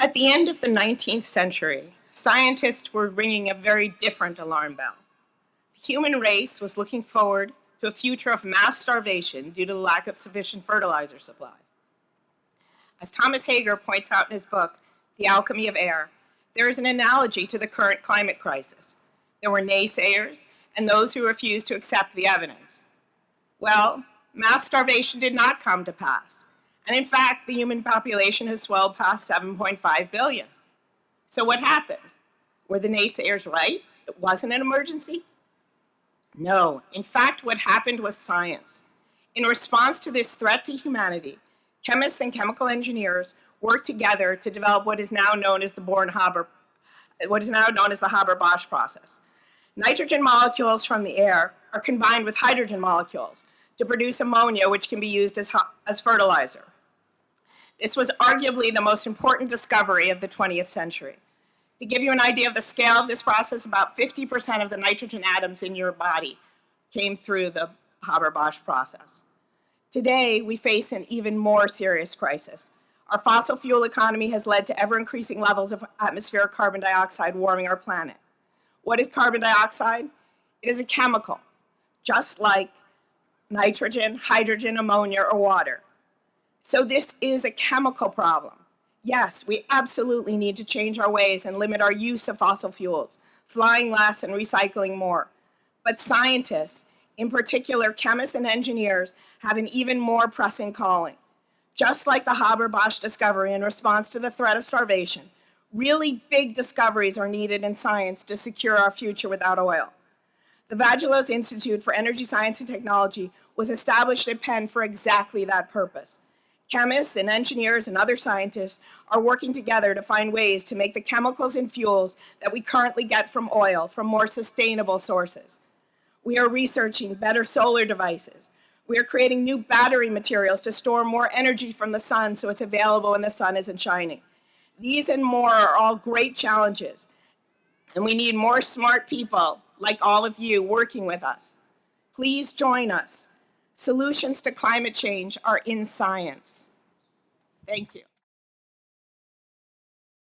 At the end of the 19th century, scientists were ringing a very different alarm bell. The human race was looking forward to a future of mass starvation due to the lack of sufficient fertilizer supply. As Thomas Hager points out in his book, The Alchemy of Air, there is an analogy to the current climate crisis. There were naysayers and those who refused to accept the evidence. Well, mass starvation did not come to pass. And in fact, the human population has swelled past 7.5 billion. So what happened? Were the naysayers right? It wasn't an emergency? No. In fact, what happened was science. In response to this threat to humanity, chemists and chemical engineers worked together to develop what is now known as the Haber-Bosch process. Nitrogen molecules from the air are combined with hydrogen molecules to produce ammonia, which can be used as fertilizer. This was arguably the most important discovery of the 20th century. To give you an idea of the scale of this process, about 50% of the nitrogen atoms in your body came through the Haber-Bosch process. Today, we face an even more serious crisis. Our fossil fuel economy has led to ever-increasing levels of atmospheric carbon dioxide warming our planet. What is carbon dioxide? It is a chemical, just like nitrogen, hydrogen, ammonia, or water. So this is a chemical problem. Yes, we absolutely need to change our ways and limit our use of fossil fuels, flying less and recycling more. But scientists, in particular chemists and engineers, have an even more pressing calling. Just like the Haber-Bosch discovery in response to the threat of starvation, really big discoveries are needed in science to secure our future without oil. The Vagelos Institute for Energy Science and Technology was established at Penn for exactly that purpose. Chemists and engineers and other scientists are working together to find ways to make the chemicals and fuels that we currently get from oil from more sustainable sources. We are researching better solar devices. We are creating new battery materials to store more energy from the sun so it's available when the sun isn't shining. These and more are all great challenges, and we need more smart people like all of you working with us. Please join us. Solutions to climate change are in science. Thank you.